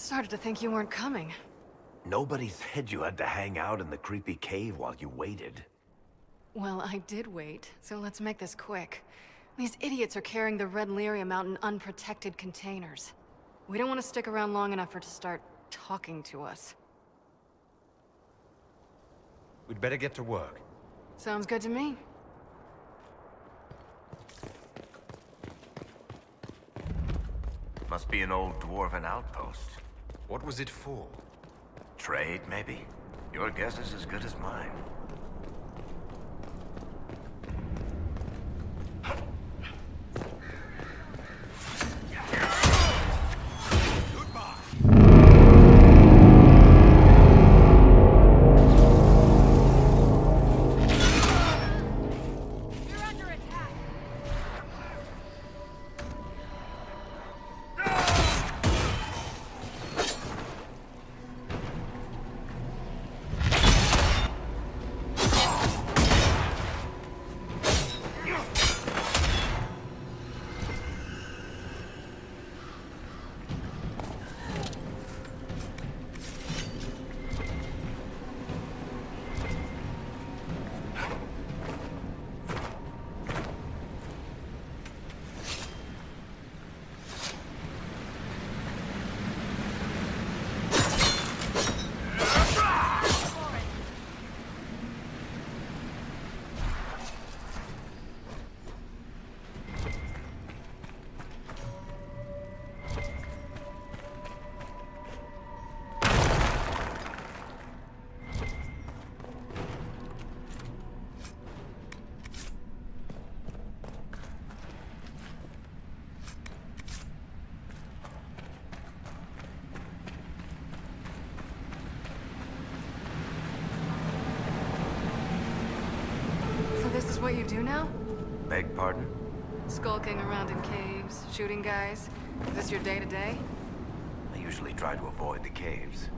Started to think you weren't coming. Nobody said you had to hang out in the creepy cave while you waited. Well, I did wait, so let's make this quick. These idiots are carrying the Red Lyrium out in unprotected containers. We don't want to stick around long enough for it to start talking to us. We'd better get to work. Sounds good to me. Must be an old dwarven outpost. What was it for? Trade, maybe? Your guess is as good as mine. This is what you do now? Beg pardon? Skulking around in caves, shooting guys? Is this your day-to-day? I usually try to avoid the caves.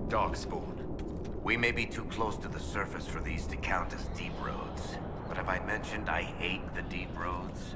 Darkspawn. We may be too close to the surface for these to count as deep roads. But have I mentioned I hate the deep roads?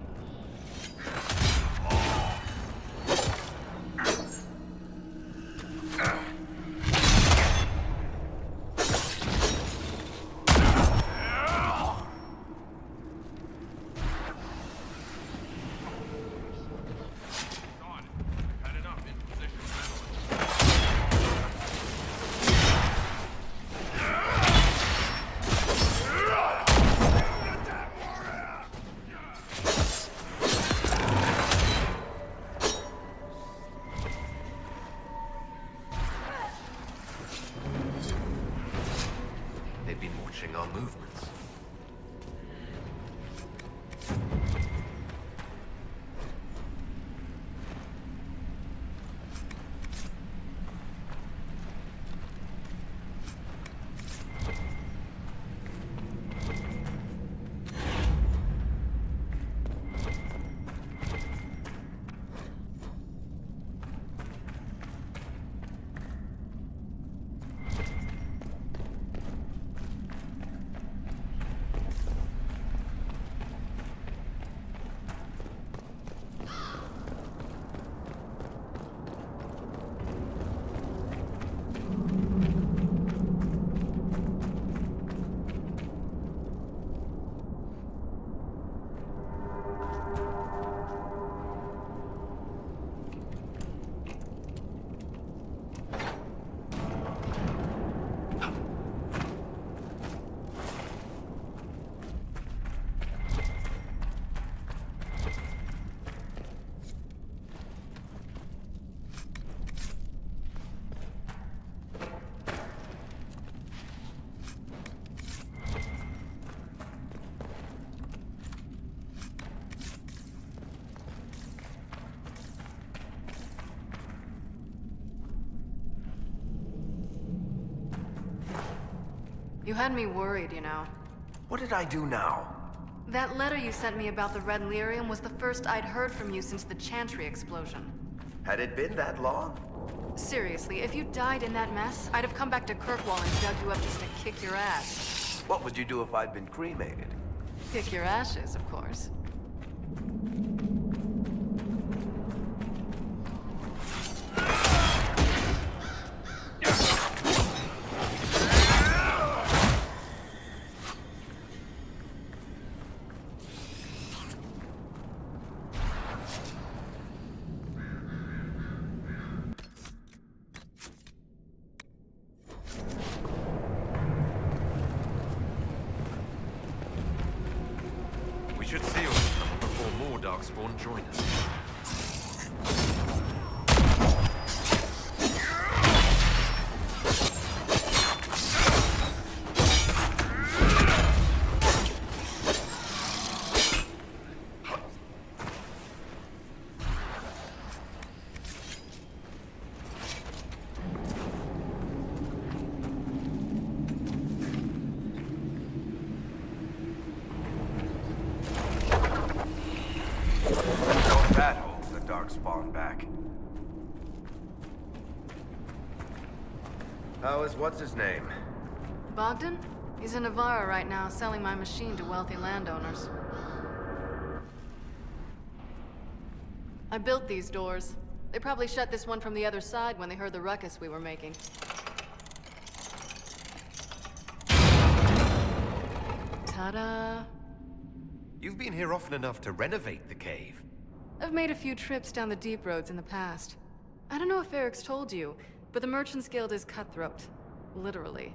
You had me worried, you know. What did I do now? That letter you sent me about the red lyrium was the first I'd heard from you since the Chantry explosion. Had it been that long? Seriously, if you died in that mess, I'd have come back to Kirkwall and dug you up just to kick your ass. What would you do if I'd been cremated? Kick your ashes, of course. We should seal this tunnel before more Darkspawn join us. That holds the Darkspawn back. How is what's-his-name? Bogdan? He's in Navarra right now, selling my machine to wealthy landowners. I built these doors. They probably shut this one from the other side when they heard the ruckus we were making. Ta-da! You've been here often enough to renovate the cave. I've made a few trips down the deep roads in the past. I don't know if Eric's told you, but the Merchants Guild is cutthroat. Literally.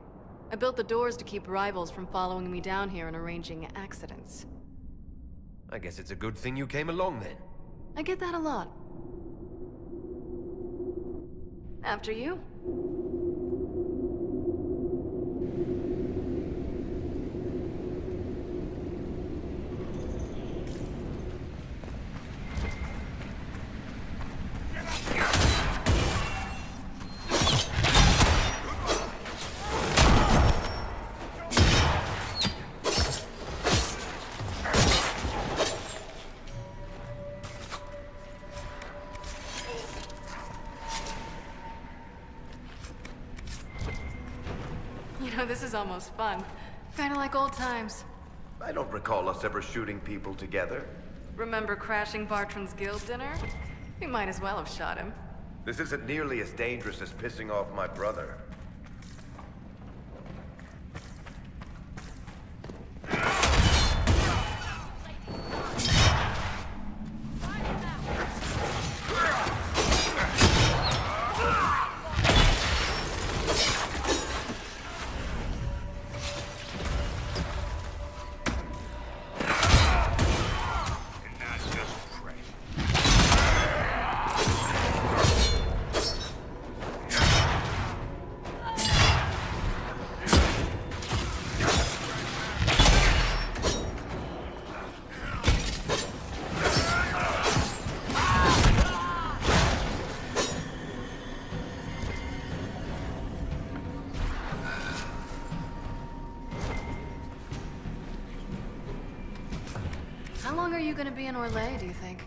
I built the doors to keep rivals from following me down here and arranging accidents. I guess it's a good thing you came along then. I get that a lot. After you. You know, this is almost fun. Kinda like old times. I don't recall us ever shooting people together. Remember crashing Bartran's guild dinner? We might as well have shot him. This isn't nearly as dangerous as pissing off my brother. How long are you gonna be in Orlais, do you think?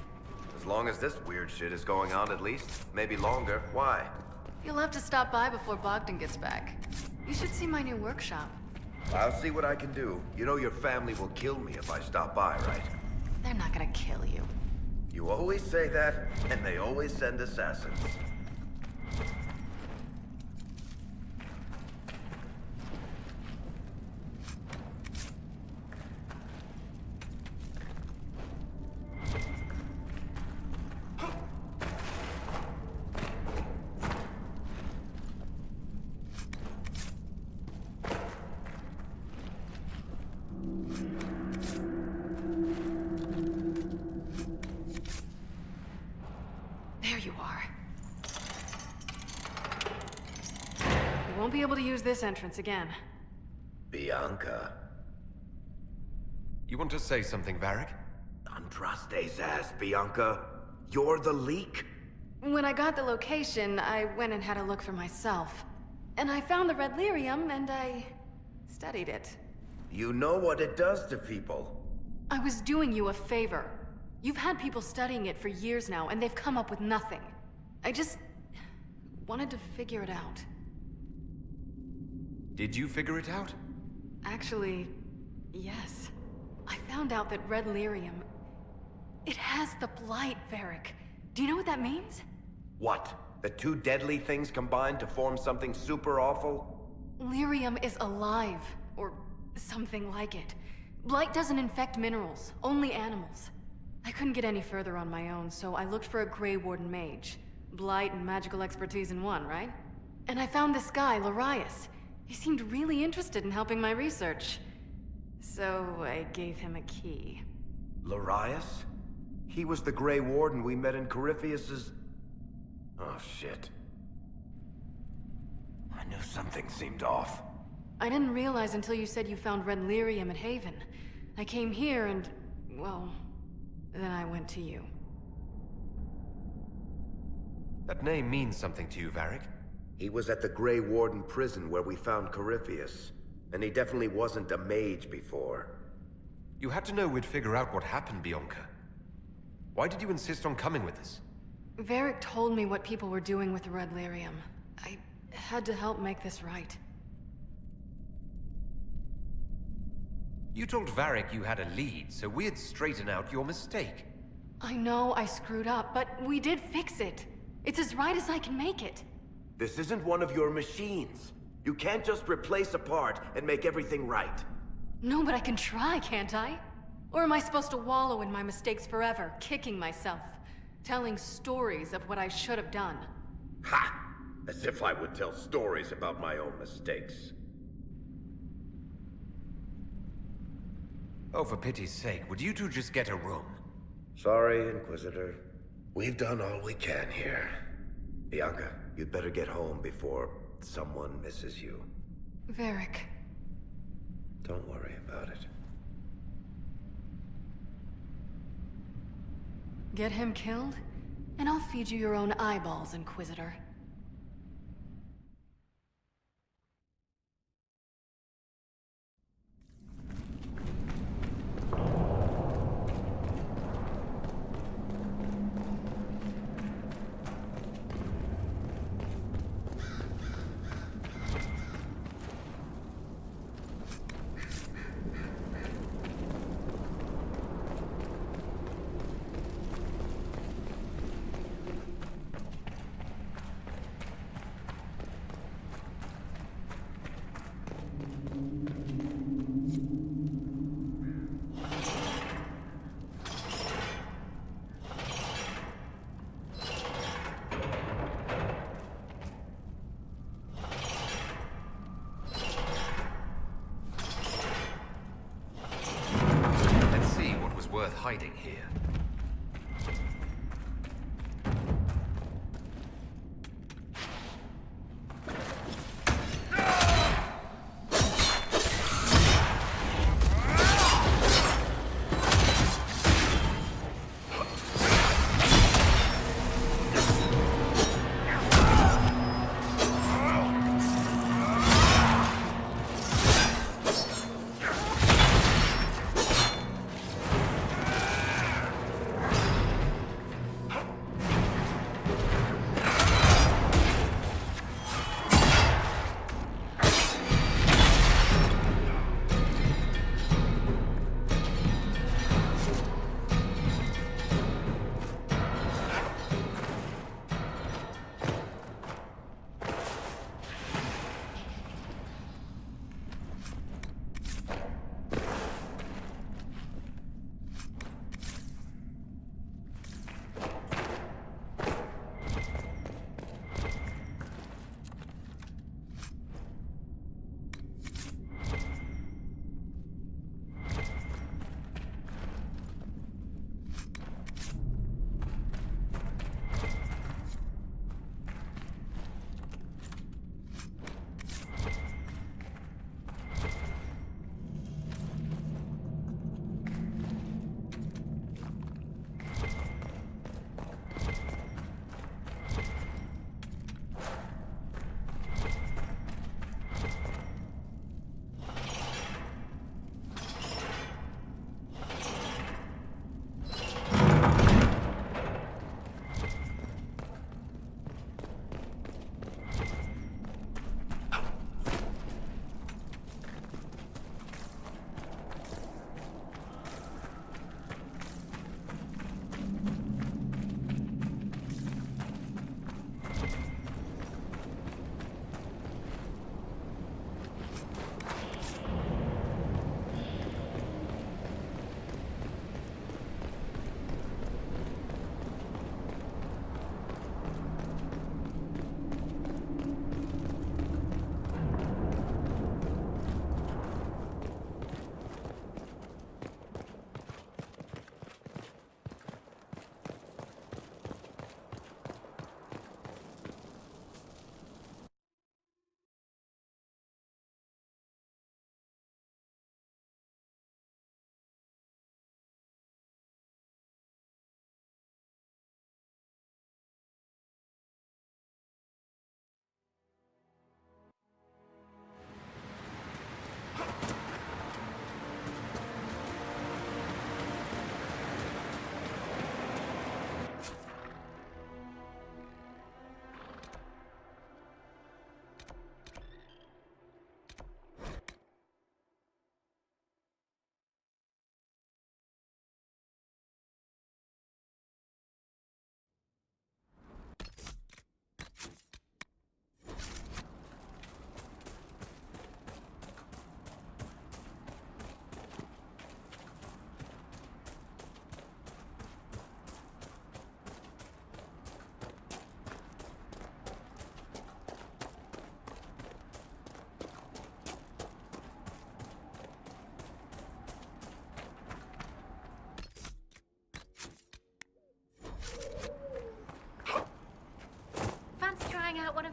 As long as this weird shit is going on, at least. Maybe longer. Why? You'll have to stop by before Bogdan gets back. You should see my new workshop. I'll see what I can do. You know your family will kill me if I stop by, right? They're not gonna kill you. You always say that, and they always send assassins. There you are. You won't be able to use this entrance again. Bianca. You want to say something, Varric? Andraste's ass, Bianca. You're the leak? When I got the location, I went and had a look for myself. And I found the red lyrium, and I Studied it. You know what it does to people. I was doing you a favor. You've had people studying it for years now, and they've come up with nothing. I just wanted to figure it out. Did you figure it out? Actually, yes. I found out that red lyrium... it has the blight, Varric. Do you know what that means? What? The two deadly things combined to form something super awful? Lyrium is alive, or something like it. Blight doesn't infect minerals, only animals. I couldn't get any further on my own, so I looked for a Grey Warden mage. Blight and magical expertise in one, right? And I found this guy, Larius. He seemed really interested in helping my research. So I gave him a key. Larius? He was the Grey Warden we met in Corypheus's... Oh, shit. I knew something seemed off. I didn't realize until you said you found red lyrium at Haven. I came here and, well, then I went to you. That name means something to you, Varric. He was at the Grey Warden prison where we found Corypheus. And he definitely wasn't a mage before. You had to know we'd figure out what happened, Bianca. Why did you insist on coming with us? Varric told me what people were doing with the red lyrium. I had to help make this right. You told Varric you had a lead, so we'd straighten out your mistake. I know I screwed up, but we did fix it. It's as right as I can make it. This isn't one of your machines. You can't just replace a part and make everything right. No, but I can try, can't I? Or am I supposed to wallow in my mistakes forever, kicking myself? Telling stories of what I should have done? Ha! As if I would tell stories about my own mistakes. Oh, for pity's sake, would you two just get a room? Sorry, Inquisitor. We've done all we can here. Bianca, you'd better get home before someone misses you. Varric. Don't worry about it. Get him killed, and I'll feed you your own eyeballs, Inquisitor. Worth hiding here.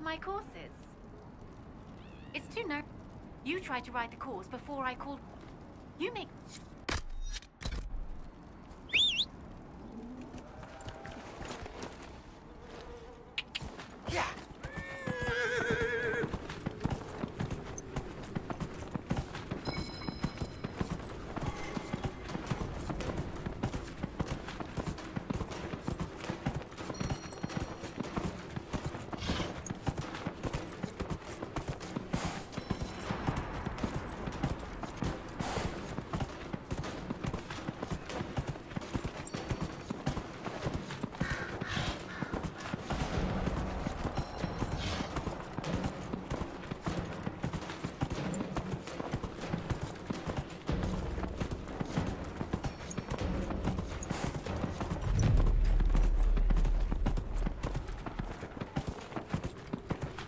my courses? It's too no. You tried to ride the course before I called. You make. Yeah.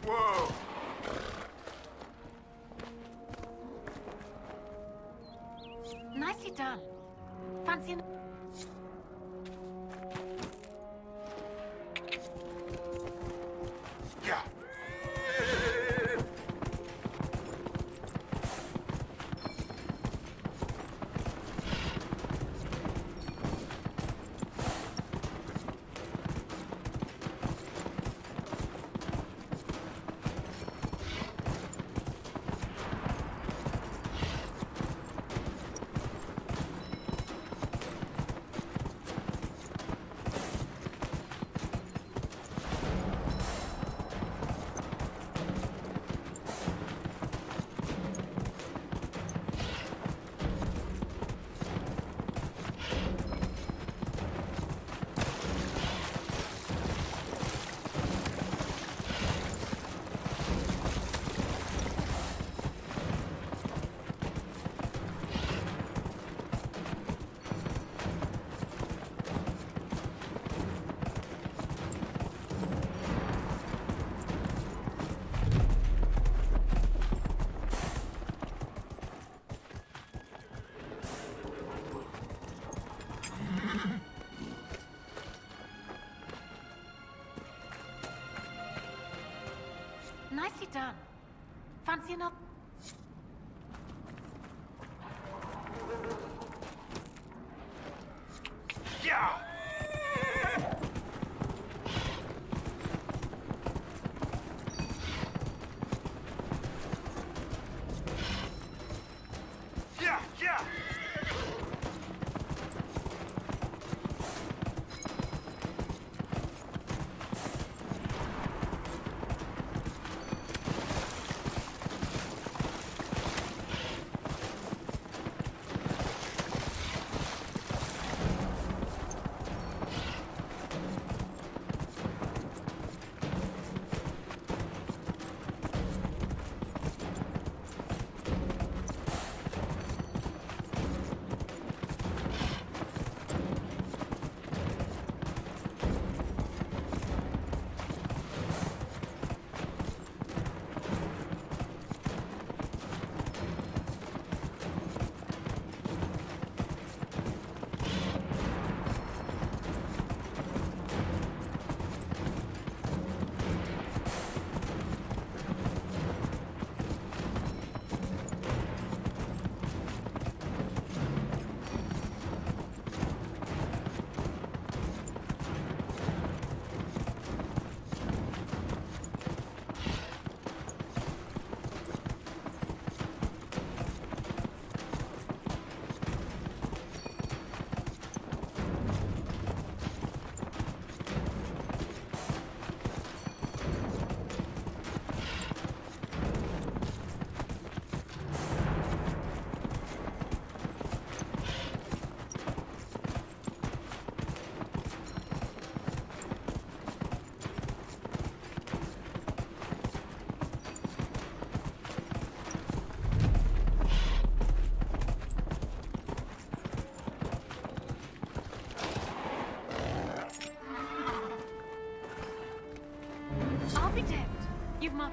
Whoa! Nicely done. Fancy an. Yeah. Nicely done. Fancy another. Yeah. Yeah, yeah. I'll be damned. You've my.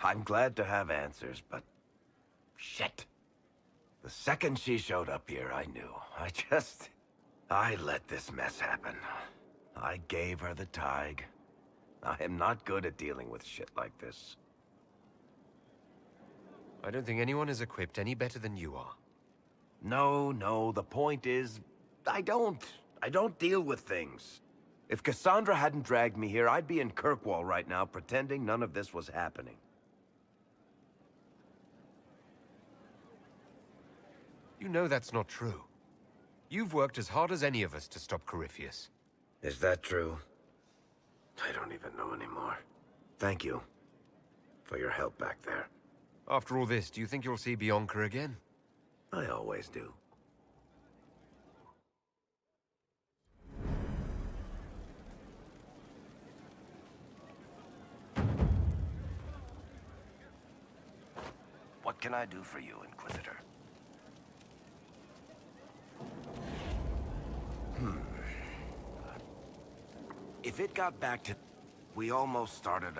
I'm glad to have answers, but... shit. The second she showed up here, I knew. I let this mess happen. I gave her the Tig. I am not good at dealing with shit like this. I don't think anyone is equipped any better than you are. No, the point is, I don't deal with things. If Cassandra hadn't dragged me here, I'd be in Kirkwall right now pretending none of this was happening. You know that's not true. You've worked as hard as any of us to stop Corypheus. Is that true? I don't even know anymore. Thank you for your help back there. After all this, do you think you'll see Bianca again? I always do. What can I do for you, Inquisitor? If it got back to... We almost started...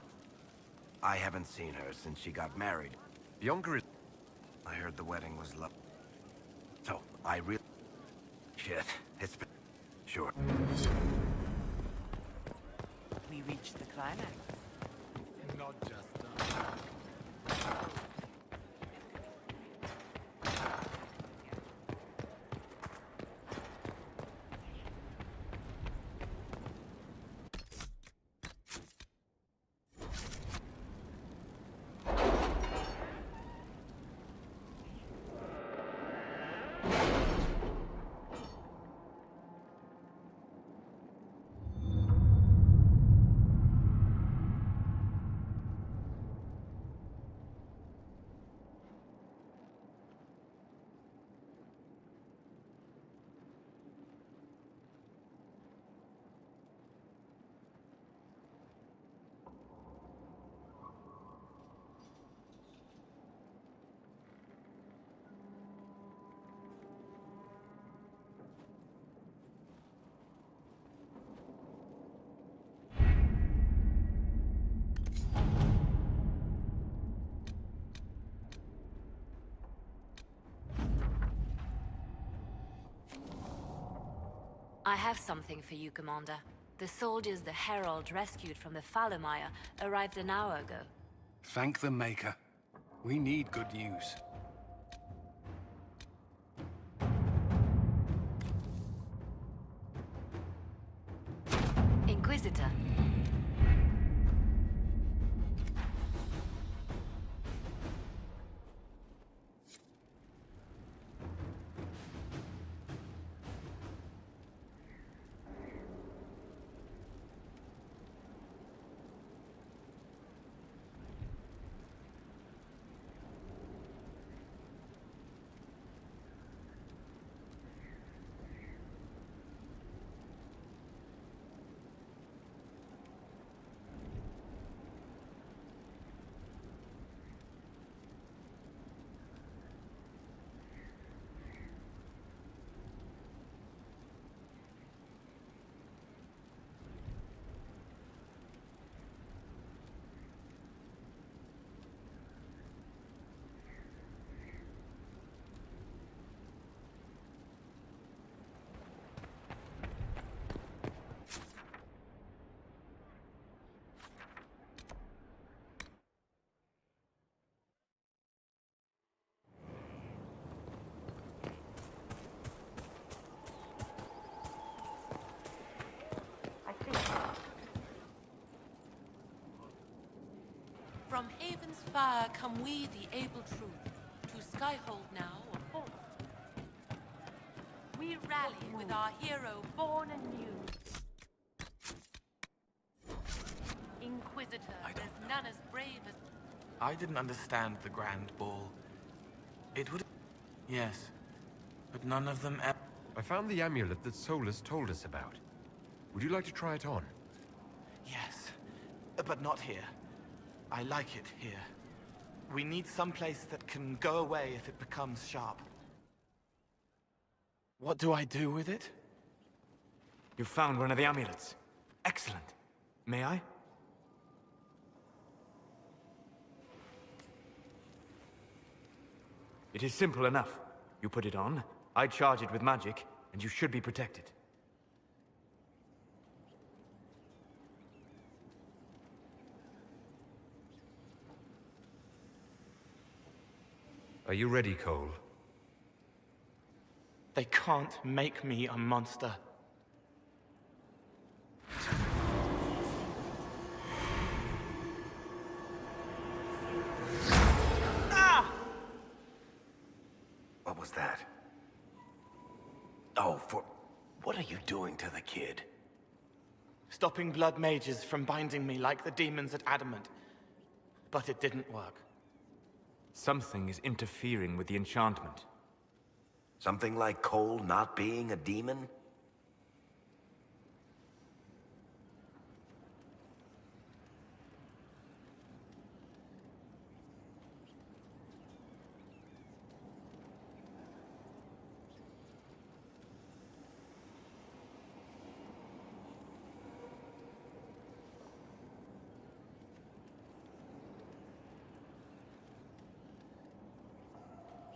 I haven't seen her since she got married. Bianca is... I heard the wedding was love. So, I really... Shit, it's been... Sure. We reached the climax. Not just us. I have something for you, Commander. The soldiers the Herald rescued from the Falomire arrived an hour ago. Thank the Maker. We need good news. Inquisitor. From Haven's fire come we, the able true, to Skyhold now or fall. We rally with our hero born anew. Inquisitor, there's none as brave as... I didn't understand the Grand Ball. It would... Yes, but none of them ever... I found the amulet that Solus told us about. Would you like to try it on? Yes, but not here. I like it here. We need some place that can go away if it becomes sharp. What do I do with it? You found one of the amulets. Excellent. May I? It is simple enough. You put it on, I charge it with magic, and you should be protected. Are you ready, Cole? They can't make me a monster. What was that? Oh, what are you doing to the kid? Stopping blood mages from binding me like the demons at Adamant. But it didn't work. Something is interfering with the enchantment. Something like Cole not being a demon?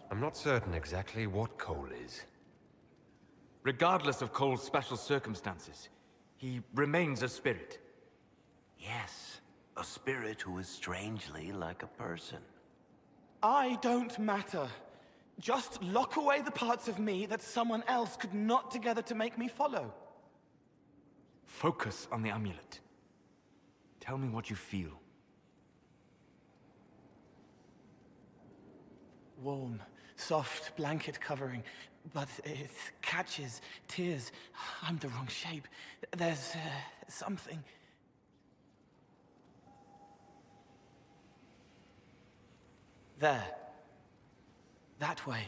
I'm not certain exactly what Cole is. Regardless of Cole's special circumstances, he remains a spirit. Yes, a spirit who is strangely like a person. I don't matter. Just lock away the parts of me that someone else could knot together to make me follow. Focus on the amulet. Tell me what you feel. Warm, soft blanket covering, but it catches tears. I'm the wrong shape. There's something. There. That way.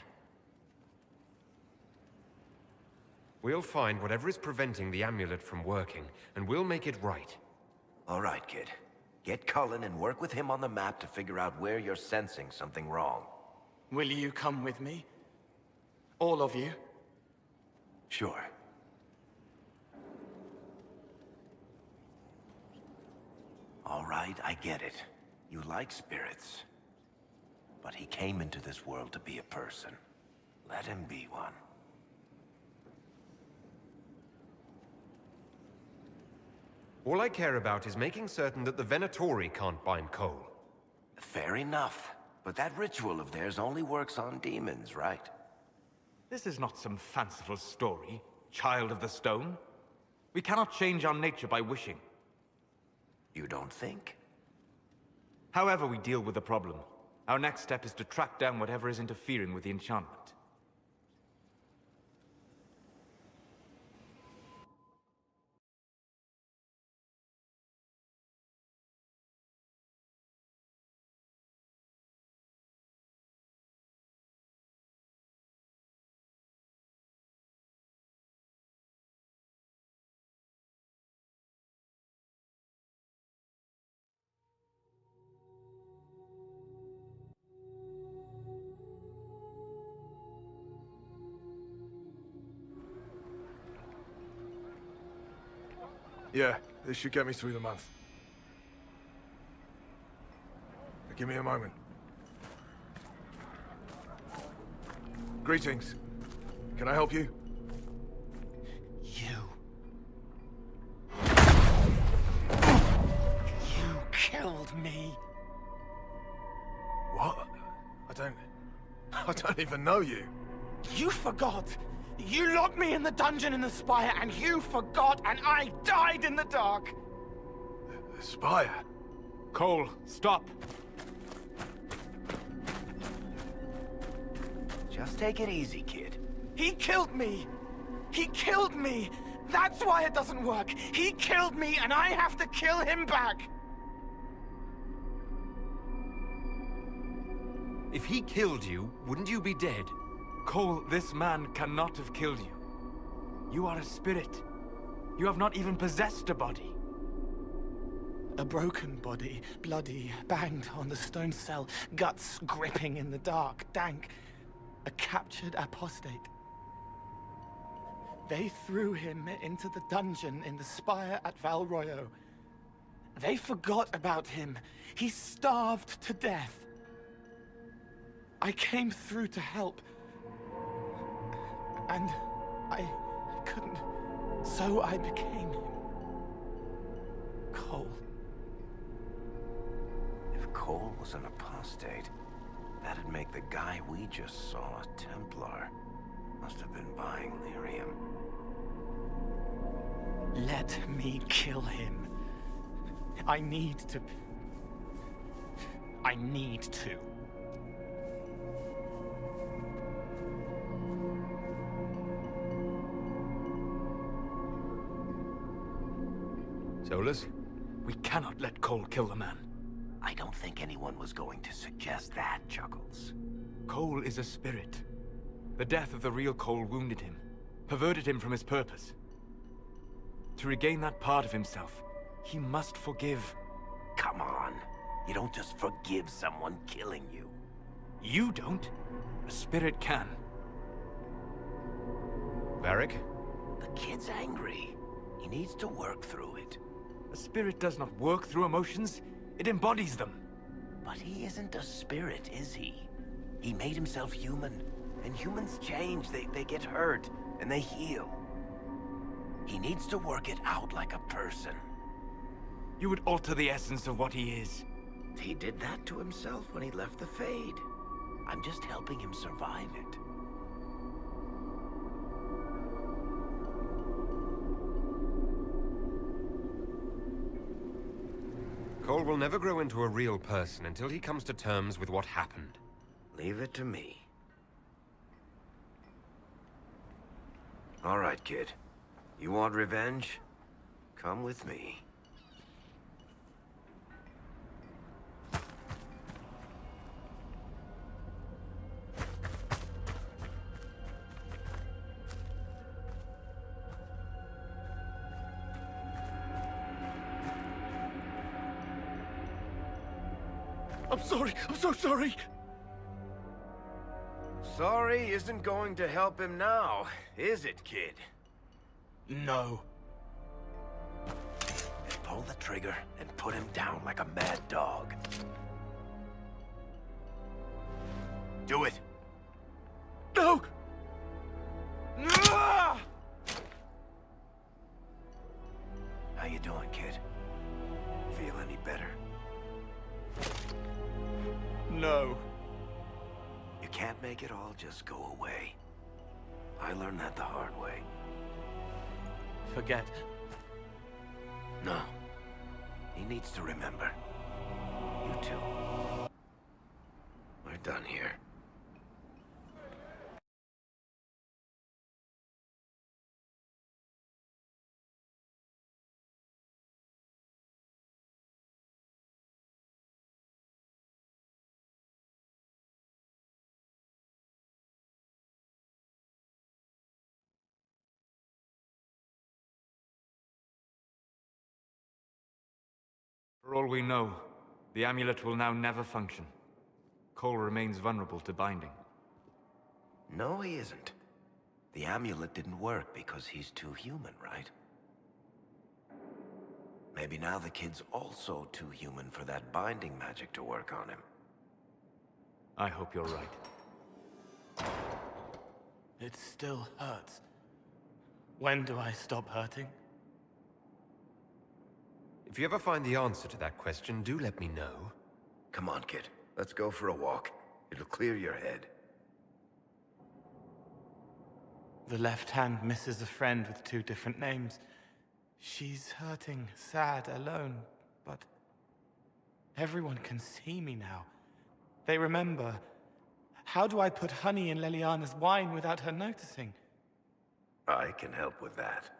We'll find whatever is preventing the amulet from working, and we'll make it right. All right, kid. Get Cullen and work with him on the map to figure out where you're sensing something wrong. Will you come with me? All of you? Sure. All right, I get it. You like spirits. But he came into this world to be a person. Let him be one. All I care about is making certain that the Venatori can't bind Cole. Fair enough. But that ritual of theirs only works on demons, right? This is not some fanciful story, child of the stone. We cannot change our nature by wishing. You don't think? However we deal with the problem, our next step is to track down whatever is interfering with the enchantment. Yeah, this should get me through the month. Give me a moment. Greetings. Can I help you? You killed me. What? I don't even know you. You forgot. You locked me in the dungeon in the spire, and you forgot, and I died in the dark. The spire? Cole, stop! Just take it easy, kid. He killed me. He killed me. That's why it doesn't work. He killed me, and I have to kill him back. If he killed you, wouldn't you be dead? Cole, this man cannot have killed you. You are a spirit. You have not even possessed a body. A broken body, bloody, banged on the stone cell, guts gripping in the dark, dank. A captured apostate. They threw him into the dungeon in the spire at Valroyo. They forgot about him. He starved to death. I came through to help. And I couldn't. So I became him. Cole. If Cole was an apostate, that'd make the guy we just saw a Templar. Must have been buying lyrium. Let me kill him. I need to. Solus? We cannot let Cole kill the man. I don't think anyone was going to suggest that, Chuckles. Cole is a spirit. The death of the real Cole wounded him, perverted him from his purpose. To regain that part of himself, he must forgive. Come on. You don't just forgive someone killing you. You don't. A spirit can. Varric? The kid's angry. He needs to work through it. A spirit does not work through emotions, it embodies them. But he isn't a spirit, is he? He made himself human. And humans change. They get hurt, and they heal. He needs to work it out like a person. You would alter the essence of what he is. He did that to himself when he left the Fade. I'm just helping him survive it. Cole will never grow into a real person until he comes to terms with what happened. Leave it to me. All right, kid. You want revenge? Come with me. I'm sorry. I'm so sorry. Sorry isn't going to help him now, is it, kid? No. Pull the trigger and put him down like a mad dog. Do it. No! How you doing, kid? Feel any better? No. You can't make it all just go away. I learned that the hard way. Forget. No. He needs to remember. You too. We're done here. For all we know, the amulet will now never function. Cole remains vulnerable to binding. No, he isn't. The amulet didn't work because he's too human, right? Maybe now the kid's also too human for that binding magic to work on him. I hope you're right. It still hurts. When do I stop hurting? If you ever find the answer to that question, do let me know. Come on, kid. Let's go for a walk. It'll clear your head. The left hand misses a friend with 2 different names. She's hurting, sad, alone, but everyone can see me now. They remember. How do I put honey in Leliana's wine without her noticing? I can help with that.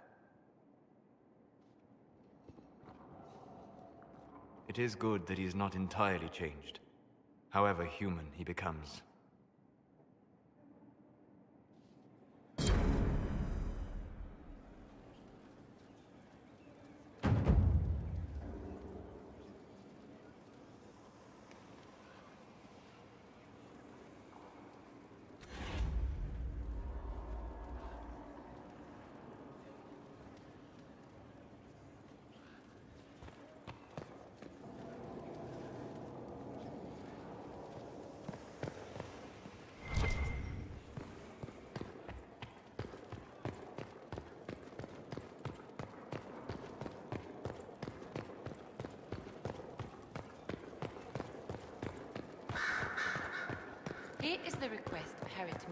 It is good that he is not entirely changed, however human he becomes.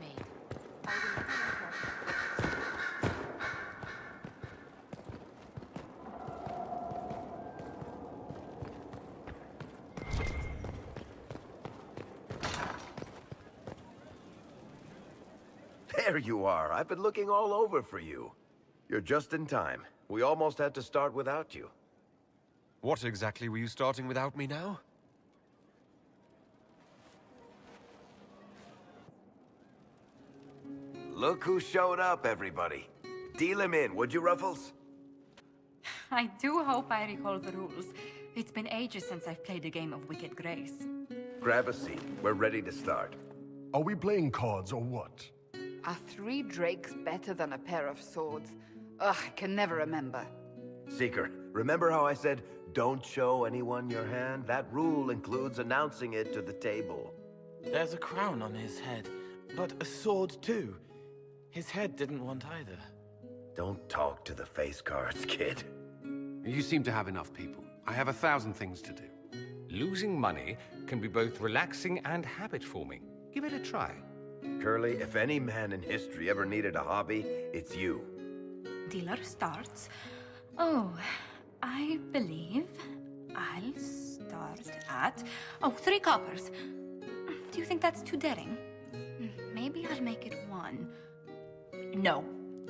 me. There you are. I've been looking all over for you. You're just in time. We almost had to start without you. What exactly were you starting without me now? Look who showed up, everybody. Deal him in, would you, Ruffles? I do hope I recall the rules. It's been ages since I've played a game of Wicked Grace. Grab a seat. We're ready to start. Are we playing cards or what? Are 3 drakes better than a pair of swords? Ugh, I can never remember. Seeker, remember how I said, don't show anyone your hand? That rule includes announcing it to the table. There's a crown on his head, but a sword too. His head didn't want either. Don't talk to the face cards, kid. You seem to have enough people. I have 1,000 things to do. Losing money can be both relaxing and habit-forming. Give it a try. Curly, if any man in history ever needed a hobby, it's you. Dealer starts. Oh, I believe I'll start at... Oh, 3 coppers. Do you think that's too daring? Maybe I'll make it 1. No.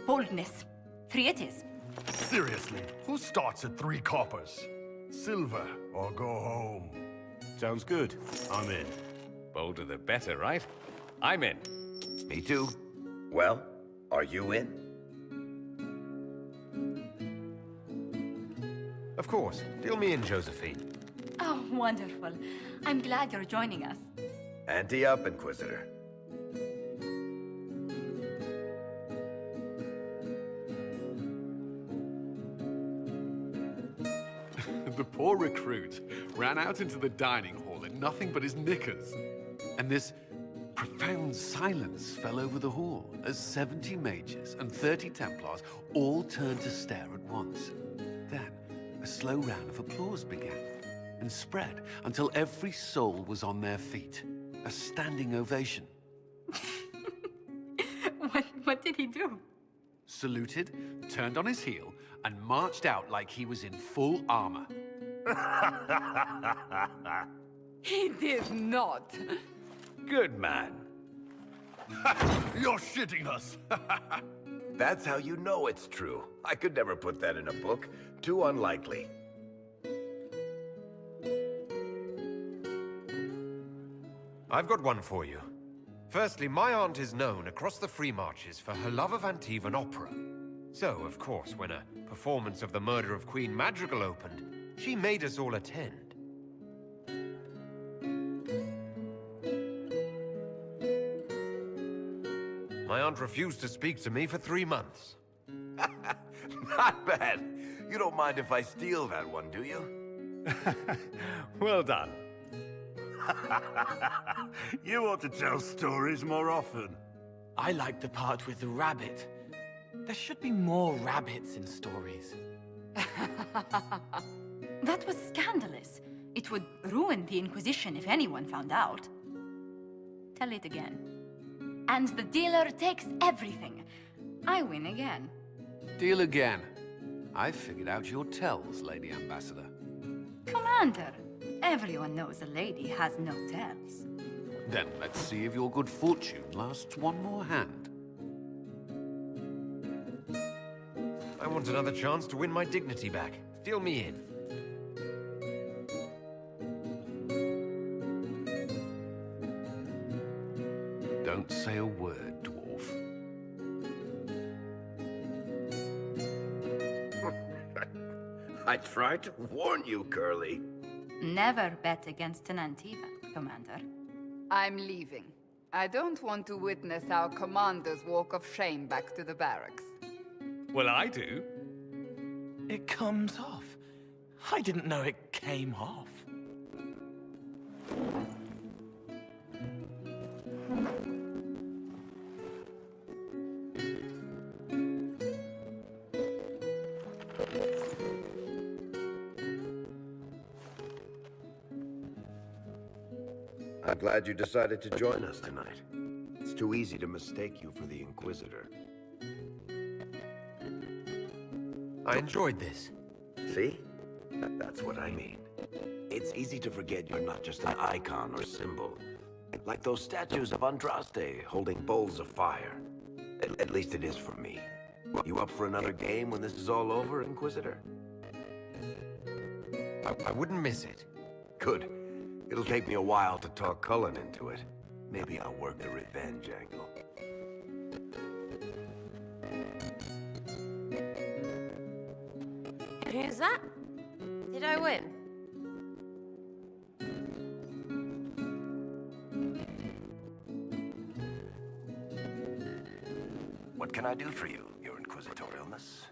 Boldness. 3 it is. Seriously, who starts at 3 coppers? Silver or go home? Sounds good. I'm in. Bolder the better, right? I'm in. Me too. Well, are you in? Of course. Deal me in, Josephine. Oh, wonderful. I'm glad you're joining us. Ante up, Inquisitor. The poor recruit ran out into the dining hall in nothing but his knickers. And this profound silence fell over the hall as 70 mages and 30 Templars all turned to stare at once. Then, a slow round of applause began and spread until every soul was on their feet. A standing ovation. What did he do? Saluted, turned on his heel, and marched out like he was in full armor. He did not. Good man. You're shitting us. That's how you know it's true. I could never put that in a book. Too unlikely. I've got one for you. Firstly, my aunt is known across the Free Marches for her love of Antivan opera. So, of course, when a performance of The Murder of Queen Madrigal opened, she made us all attend. My aunt refused to speak to me for 3 months. Not bad. You don't mind if I steal that one, do you? Well done. You ought to tell stories more often. I like the part with the rabbit. There should be more rabbits in stories. That was scandalous. It would ruin the Inquisition if anyone found out. Tell it again. And the dealer takes everything. I win again. Deal again. I figured out your tells, Lady Ambassador. Commander, everyone knows a lady has no tells. Then let's see if your good fortune lasts one more hand. I want another chance to win my dignity back. Deal me in. Don't say a word, dwarf. I tried to warn you, Curly. Never bet against an Antivan, Commander. I'm leaving. I don't want to witness our commander's walk of shame back to the barracks. Well, I do. It comes off. I didn't know it came off. I'm glad you decided to join us tonight. It's too easy to mistake you for the Inquisitor. I enjoyed this. See? That's what I mean. It's easy to forget you're not just an icon or symbol. Like those statues of Andraste holding bowls of fire. At least it is for me. You up for another game when this is all over, Inquisitor? I wouldn't miss it. Good. It'll take me a while to talk Cullen into it. Maybe I'll work the revenge angle. Who's that? Did I win? What can I do for you, Your Inquisitorialness?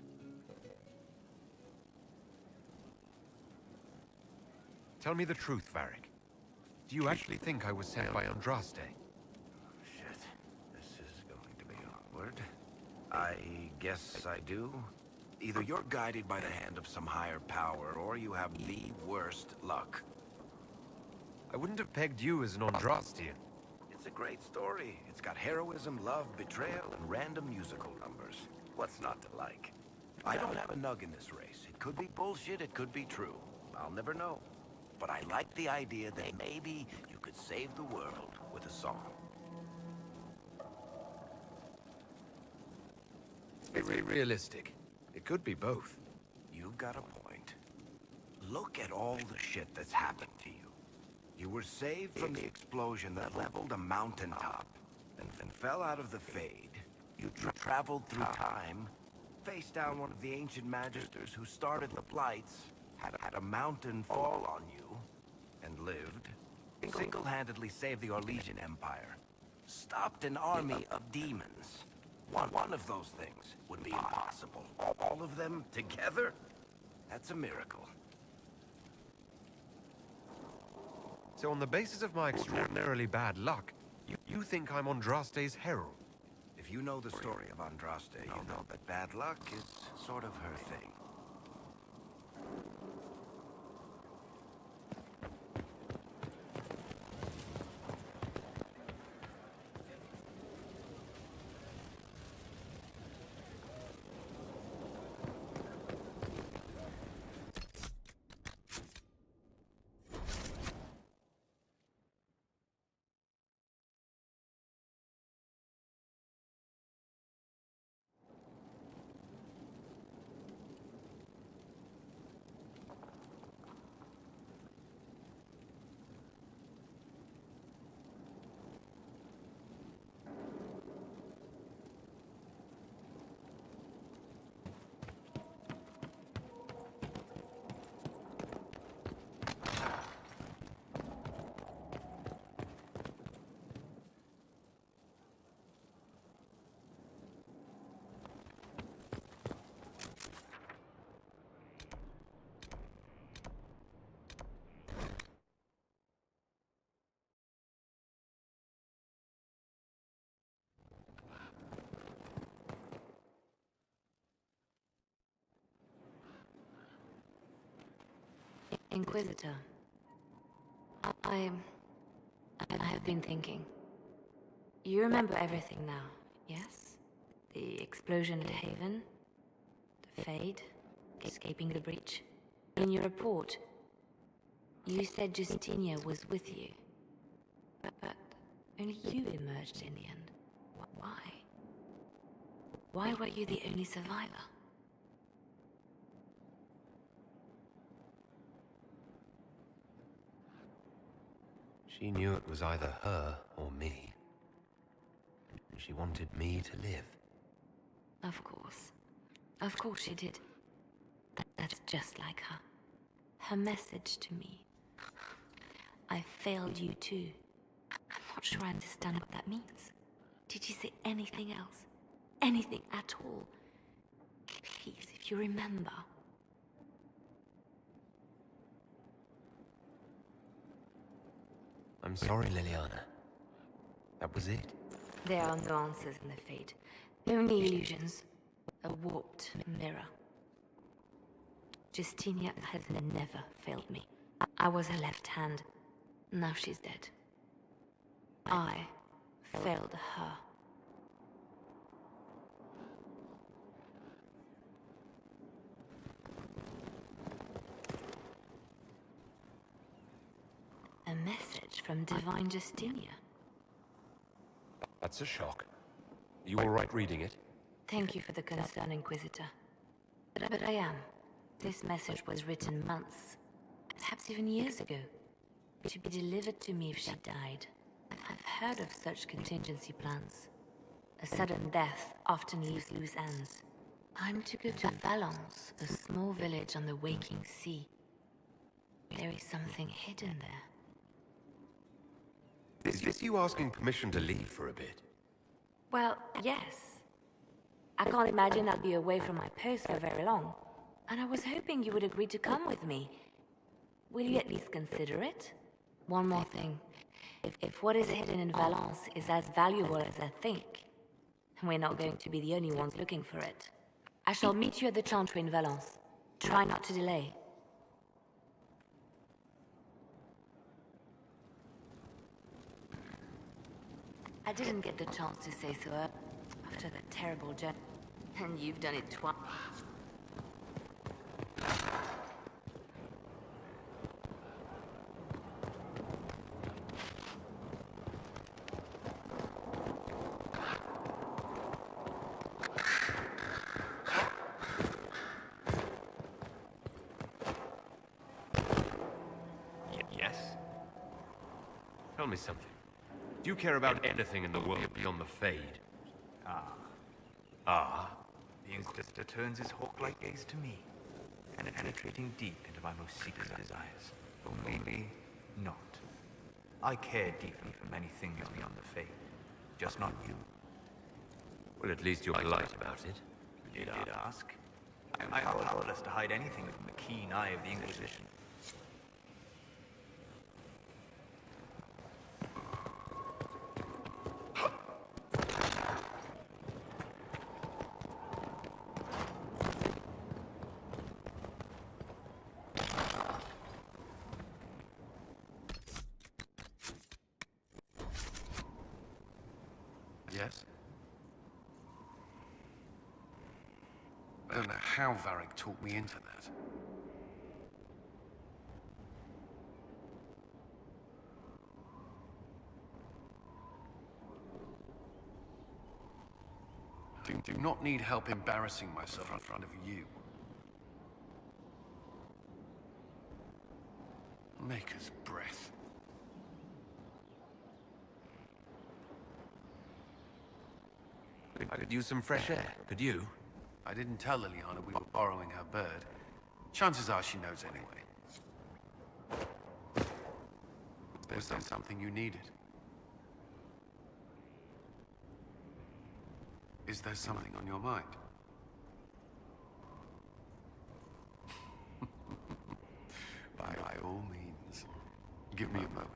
Tell me the truth, Varric. Do you actually think I was sent by Andraste? Shit. This is going to be awkward. I guess I do. Either you're guided by the hand of some higher power, or you have the worst luck. I wouldn't have pegged you as an Andrastian. It's a great story. It's got heroism, love, betrayal, and random musical numbers. What's not to like? I don't have a nug in this race. It could be bullshit, it could be true. I'll never know. But I like the idea that maybe you could save the world with a song. It's realistic. It could be both. You've got a point. Look at all the shit that's happened to you. You were saved from the explosion that leveled a mountaintop and fell out of the Fade. You traveled through time, faced down one of the ancient magisters who started the Blights, had a mountain fall on you, and lived. Single-handedly saved the Orlesian Empire. Stopped an army of demons. One of those things would be impossible. All of them together? That's a miracle. So on the basis of my extraordinarily bad luck, you think I'm Andraste's herald? If you know the story of Andraste, you know that bad luck is sort of her thing. Inquisitor, I have been thinking. You remember everything now, yes? The explosion at Haven, the Fade, escaping the breach. In your report, you said Justinia was with you. But only you emerged in the end. Why? Why were you the only survivor? She knew it was either her or me. She wanted me to live. Of course. Of course she did. That's just like her. Her message to me. I failed you too. I'm not sure I understand what that means. Did you say anything else? Anything at all? Please, if you remember. I'm sorry, Liliana. That was it. There are no answers in the Fate. Only illusions. A warped mirror. Justinia has never failed me. I was her left hand. Now she's dead. I failed her. A message from Divine Justinia. That's a shock. You all right reading it? Thank you for the concern, Inquisitor. But I am. This message was written months, perhaps even years ago, to be delivered to me if she died. I've heard of such contingency plans. A sudden death often leaves loose ends. I'm to go to Valence, a small village on the waking sea. There is something hidden there. Is this you asking permission to leave for a bit? Well, yes. I can't imagine I'll be away from my post for very long. And I was hoping you would agree to come with me. Will you at least consider it? One more thing. If what is hidden in Valence is as valuable as I think, we're not going to be the only ones looking for it. I shall meet you at the Chantry in Valence. Try not to delay. I didn't get the chance to say so after that terrible journey. And you've done it twice. Yes? Tell me something. Do you care about anything in the world beyond the Fade? Ah? The Inquisitor turns his hawk-like gaze to me, penetrating deep into my most secret desires. Only not. I care deeply for many things beyond the Fade, just not you. Well, at least you're polite about it. You did ask. I am powerless to hide anything from the keen eye of the Inquisition. Yes? I don't know how Varric talked me into that. Do not need help embarrassing myself in front of you. Maker's breath. I could use some fresh air. Could you? I didn't tell Liliana we were borrowing her bird. Chances are she knows anyway. There's something you needed. Is there something on your mind? By all means. Give me a moment.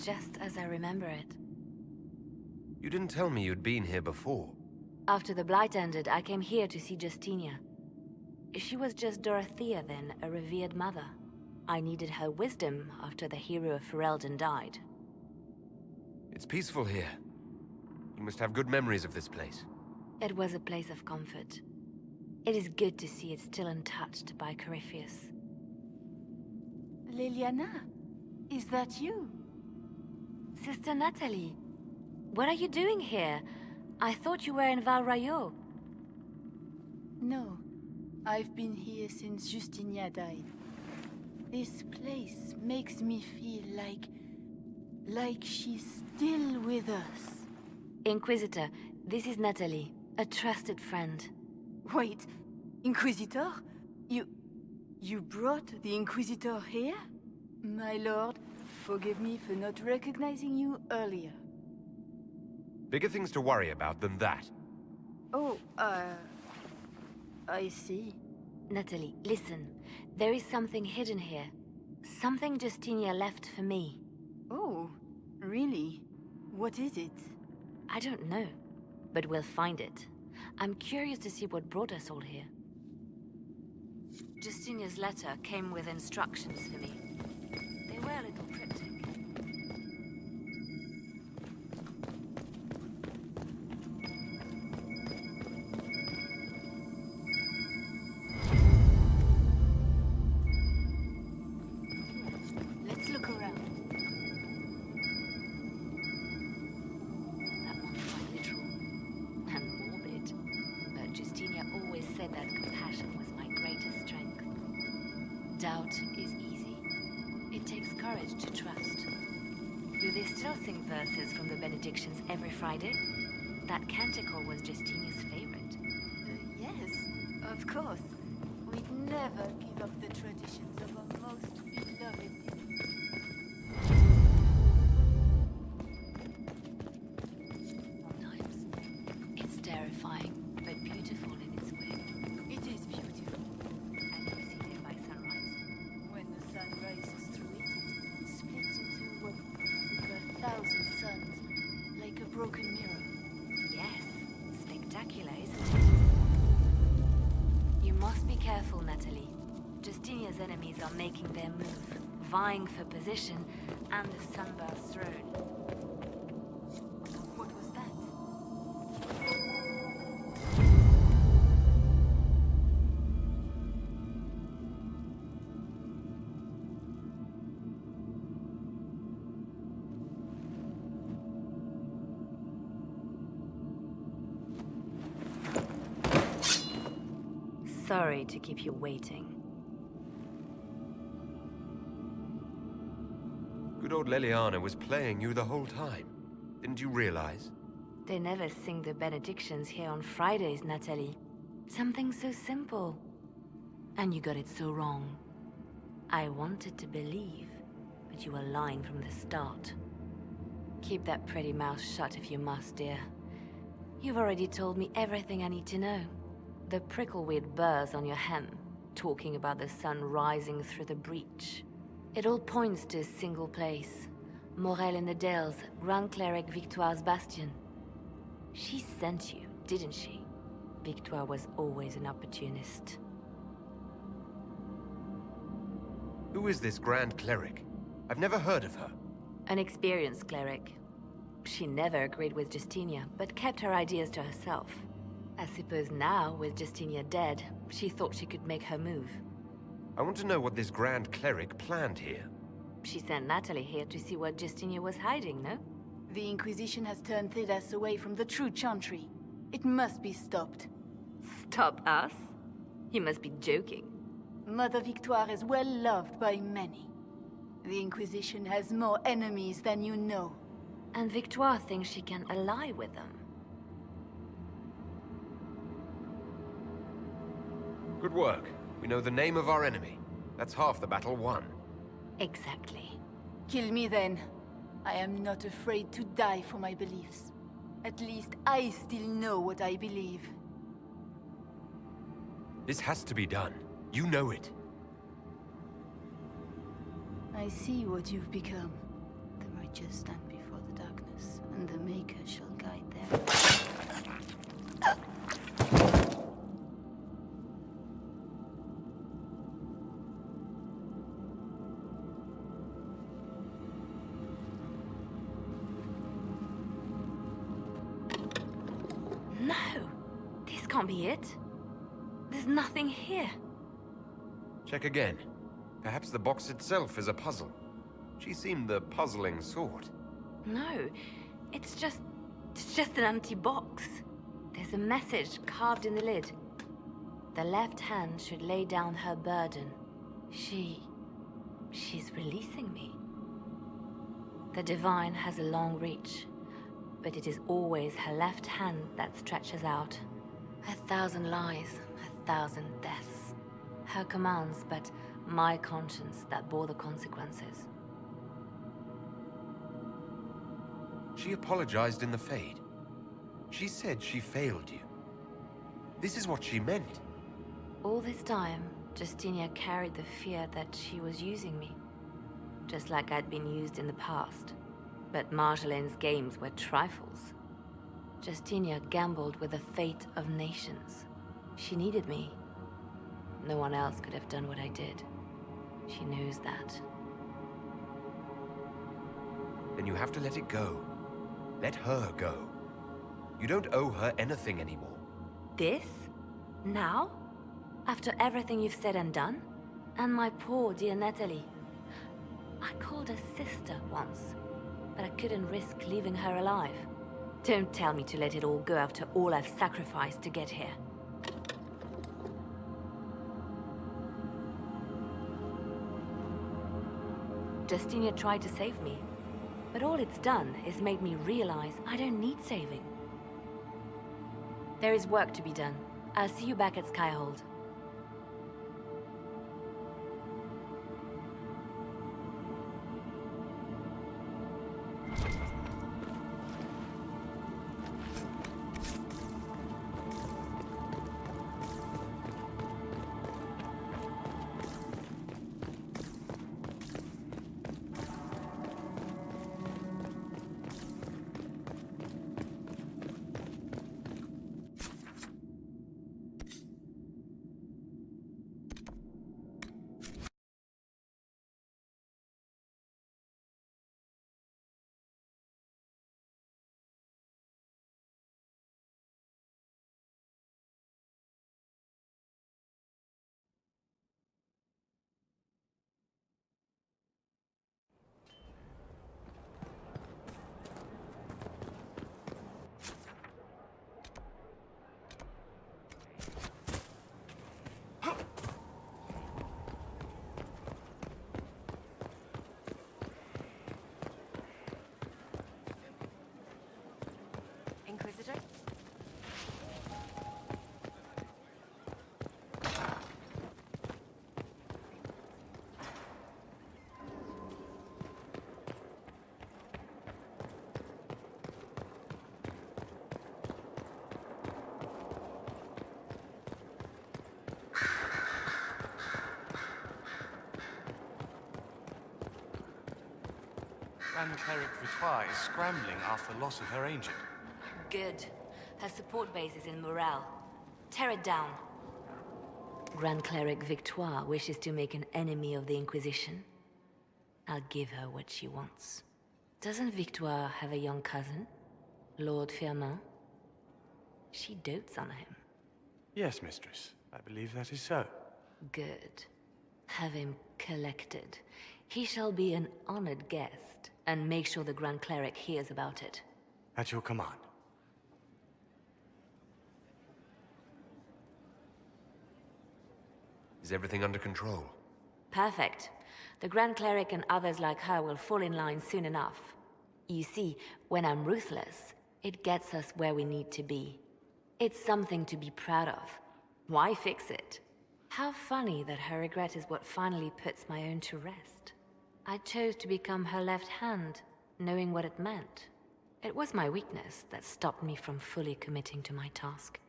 just as I remember it. You didn't tell me you'd been here before. After the Blight ended, I came here to see Justinia. She was just Dorothea then, a revered mother. I needed her wisdom after the hero of Ferelden died. It's peaceful here. You must have good memories of this place. It was a place of comfort. It is good to see it still untouched by Corypheus. Liliana, is that you? Sister Natalie, what are you doing here? I thought you were in Val Rayo. No, I've been here since Justinia died. This place makes me feel like she's still with us. Inquisitor, this is Natalie, a trusted friend. Wait, Inquisitor? You brought the Inquisitor here? My lord, forgive me for not recognizing you earlier. Bigger things to worry about than that. Oh, I see. Natalie, listen. There is something hidden here. Something Justinia left for me. Oh, really? What is it? I don't know, but we'll find it. I'm curious to see what brought us all here. Justinia's letter came with instructions for me. They were a little cryptic. Let's look around. That one's quite literal and morbid. But Justinia always said that compassion was my greatest strength. Doubt is easy. It takes courage to trust. Do they still sing verses from the benedictions every Friday? That canticle was Justinia's favorite. Yes, of course. We'd never give up the traditions of our most beloved. Sometimes it's terrifying, but beautiful in its way. It is beautiful. And you see it by sunrise. When the sun rises through it, it splits into a thousand suns, like a broken mirror. Yes, spectacular, isn't it? You must be careful, Natalie. Justinia's enemies are making their move, vying for position and the Sunburst throne. What was that? Sorry to keep you waiting. Good old Liliana was playing you the whole time. Didn't you realize? They never sing the benedictions here on Fridays, Natalie. Something so simple. And you got it so wrong. I wanted to believe, but you were lying from the start. Keep that pretty mouth shut if you must, dear. You've already told me everything I need to know. The prickleweed burrs on your hem, talking about the sun rising through the breach. It all points to a single place. Morel in the Dales, Grand Cleric Victoire's bastion. She sent you, didn't she? Victoire was always an opportunist. Who is this Grand Cleric? I've never heard of her. An experienced cleric. She never agreed with Justinia, but kept her ideas to herself. I suppose now, with Justinia dead, she thought she could make her move. I want to know what this Grand Cleric planned here. She sent Natalie here to see what Justinia was hiding, no? The Inquisition has turned Thedas away from the true Chantry. It must be stopped. Stop us? You must be joking. Mother Victoire is well loved by many. The Inquisition has more enemies than you know. And Victoire thinks she can ally with them. Good work. We know the name of our enemy. That's half the battle won. Exactly. Kill me then. I am not afraid to die for my beliefs. At least I still know what I believe. This has to be done. You know it. I see what you've become. The creatures stand before the darkness, and the Maker shall guide them. No! This can't be it. There's nothing here. Check again. Perhaps the box itself is a puzzle. She seemed the puzzling sort. No, it's just an empty box. There's a message carved in the lid. The left hand should lay down her burden. She's releasing me. The divine has a long reach, but it is always her left hand that stretches out. 1,000 lies, 1,000 deaths. Her commands, but my conscience that bore the consequences. She apologized in the Fade. She said she failed you. This is what she meant. All this time, Justinia carried the fear that she was using me. Just like I'd been used in the past. But Marjolaine's games were trifles. Justinia gambled with the fate of nations. She needed me. No one else could have done what I did. She knows that. Then you have to let it go. Let her go. You don't owe her anything anymore. This? Now? After everything you've said and done? And my poor dear Natalie. I called her sister once, but I couldn't risk leaving her alive. Don't tell me to let it all go after all I've sacrificed to get here. Justinia tried to save me, but all it's done is made me realize I don't need saving. There is work to be done. I'll see you back at Skyhold. Inquisitor? Grand Cleric Victoire is scrambling after the loss of her agent. Good. Her support base is in Morale. Tear it down. Grand Cleric Victoire wishes to make an enemy of the Inquisition. I'll give her what she wants. Doesn't Victoire have a young cousin? Lord Firmin? She dotes on him. Yes, mistress. I believe that is so. Good. Have him collected. He shall be an honored guest, and make sure the Grand Cleric hears about it. At your command. Is everything under control? Perfect. The Grand Cleric and others like her will fall in line soon enough. You see, when I'm ruthless, it gets us where we need to be. It's something to be proud of. Why fix it? How funny that her regret is what finally puts my own to rest. I chose to become her left hand, knowing what it meant. It was my weakness that stopped me from fully committing to my task.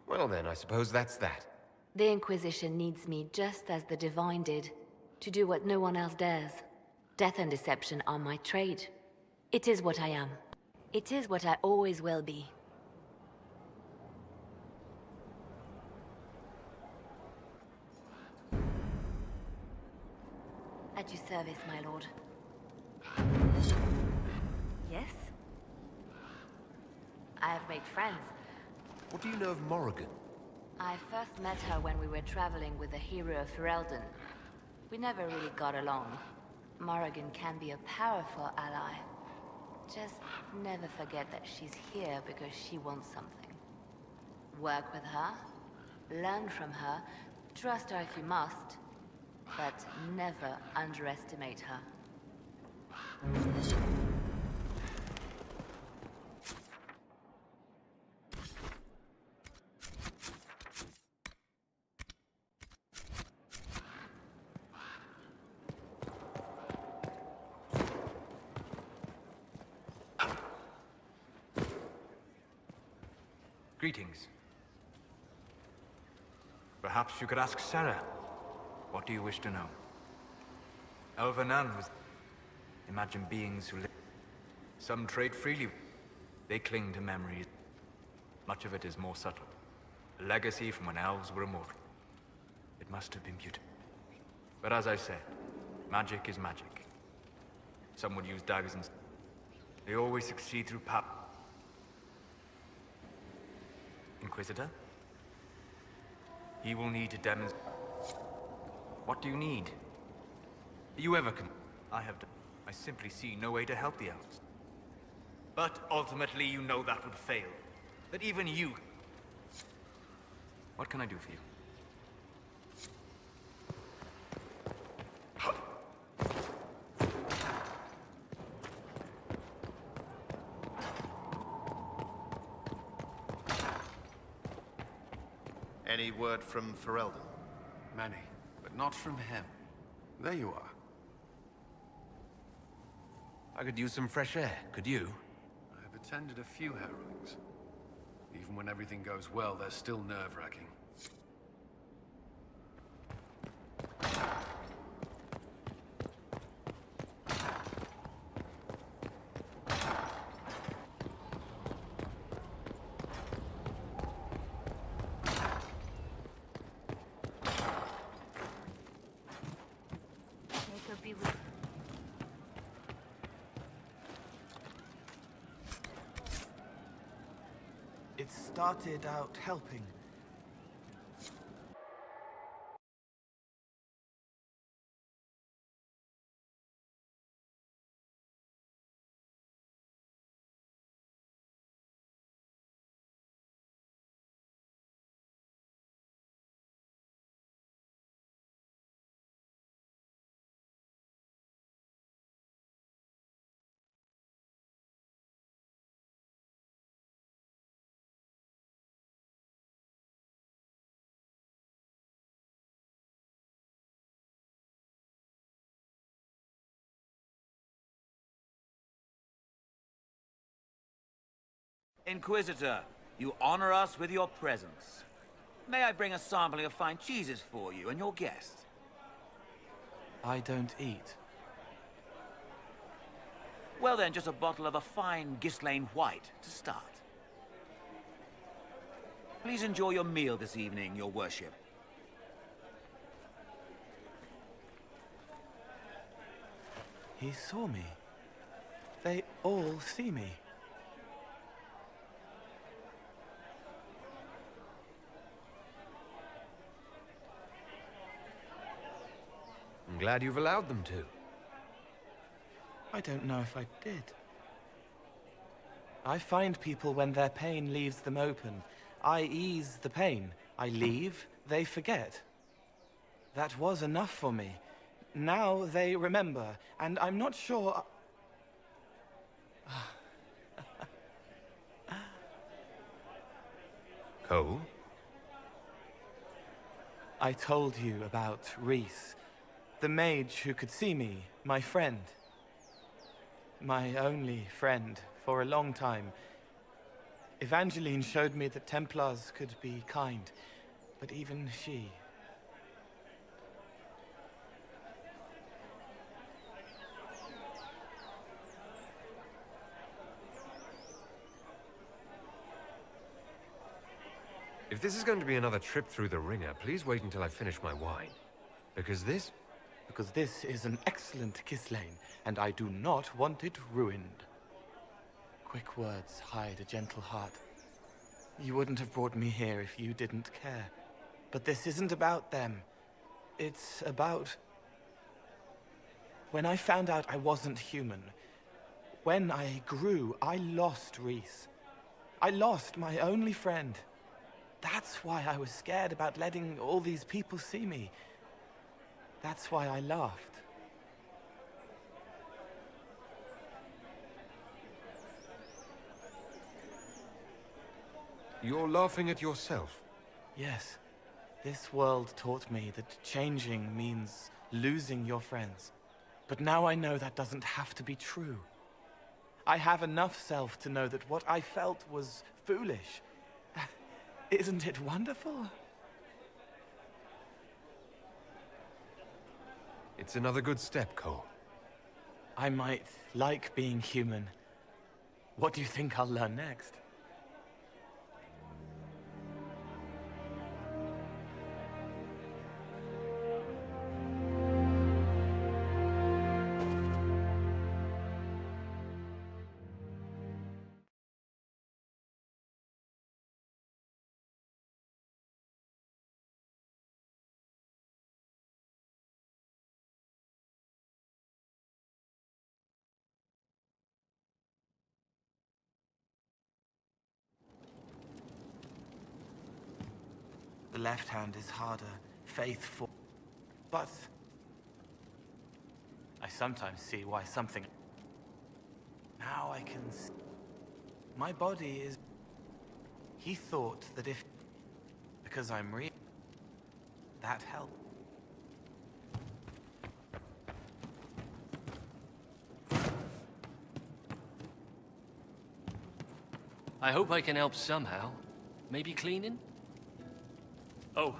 Well then, I suppose that's that. The Inquisition needs me just as the Divine did, to do what no one else dares. Death and deception are my trade. It is what I am. It is what I always will be. At your service, my lord. Yes? I have made friends. What do you know of Morrigan? I first met her when we were traveling with the hero of Ferelden. We never really got along. Morrigan can be a powerful ally. Just never forget that she's here because she wants something. Work with her, learn from her, trust her if you must, but never underestimate her. Greetings. Perhaps you could ask Sarah. What do you wish to know? Elvenan was... Imagine beings who live... Some trade freely. They cling to memories. Much of it is more subtle. A legacy from when elves were immortal. It must have been beautiful. But as I said, magic is magic. Some would use daggers and... They always succeed through power. Inquisitor? He will need to demonstrate... What do you need? You ever come? I have done. I simply see no way to help the elves. But ultimately, you know that would fail. That even you... What can I do for you? Any word from Ferelden? Many, but not from him. There you are. I could use some fresh air, could you? I have attended a few harrowings. Even when everything goes well, they're still nerve-wracking. It started out helping. Inquisitor, you honor us with your presence. May I bring a sampling of fine cheeses for you and your guest? I don't eat. Well then, just a bottle of a fine Gislane White to start. Please enjoy your meal this evening, your worship. He saw me. They all see me. I'm glad you've allowed them to. I don't know if I did. I find people when their pain leaves them open. I ease the pain. I leave, they forget. That was enough for me. Now they remember, and I'm not sure... Cole? I told you about Reese, the mage who could see me, my friend. My only friend for a long time. Evangeline showed me that Templars could be kind, but even she... If this is going to be another trip through the ringer, please wait until I finish my wine. Because this is an excellent kiss lane, and I do not want it ruined. Quick words hide a gentle heart. You wouldn't have brought me here if you didn't care. But this isn't about them. It's about... When I found out I wasn't human, when I grew, I lost Reese. I lost my only friend. That's why I was scared about letting all these people see me. That's why I laughed. You're laughing at yourself? Yes. This world taught me that changing means losing your friends. But now I know that doesn't have to be true. I have enough self to know that what I felt was foolish. Isn't it wonderful? It's another good step, Cole. I might like being human. What do you think I'll learn next? The left hand is harder, faithful. But I sometimes see why something... Now I can see. My body is... He thought that if... Because I'm real... That helped. I hope I can help somehow. Maybe cleaning? Oh.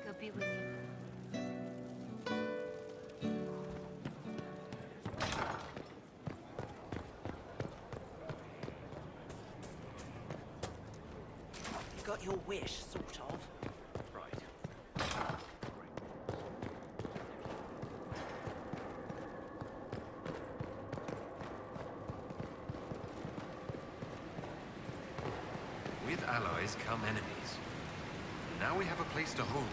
Go be with you. Got your wish, sort of. Right. With allies come enemies. Now we have a place to hold them.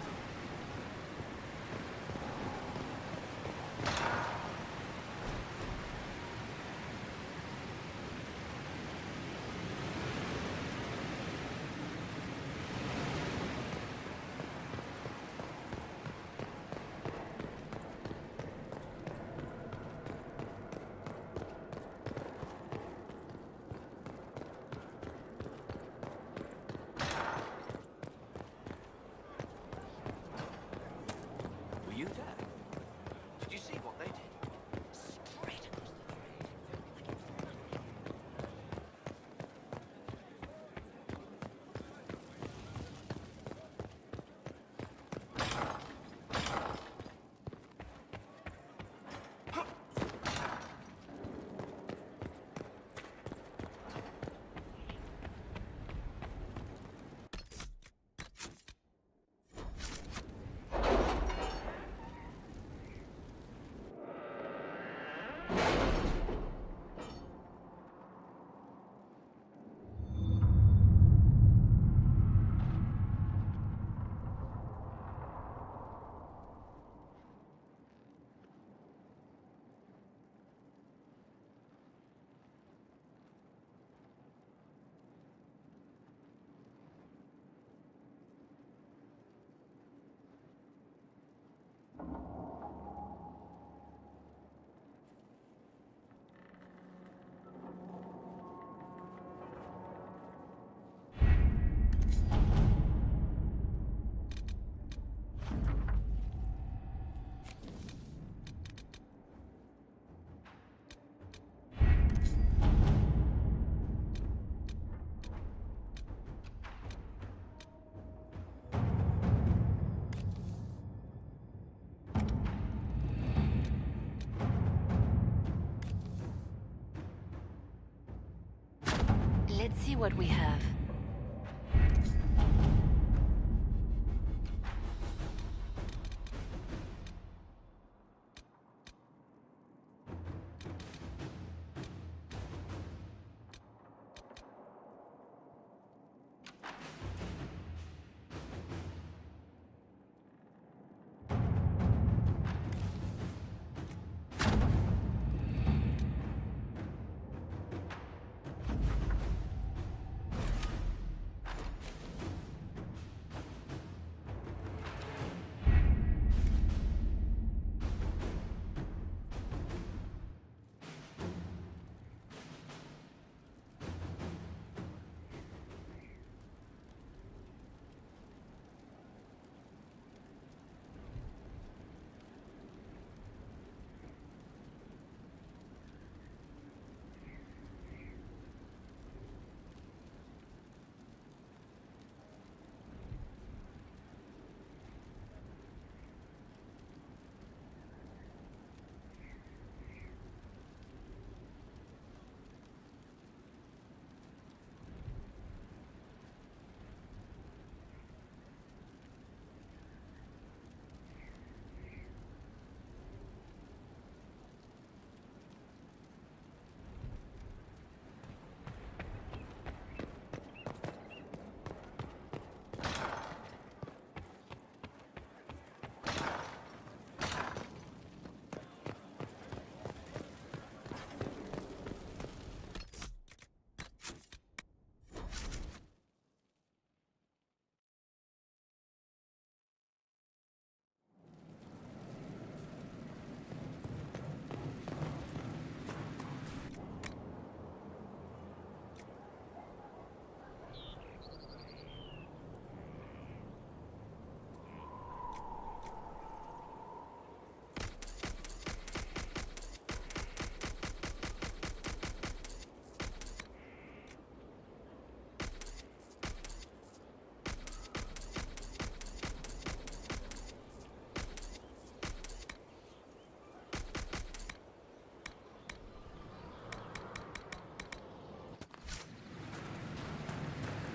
see what we have.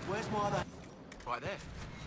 Where's my other... Right there.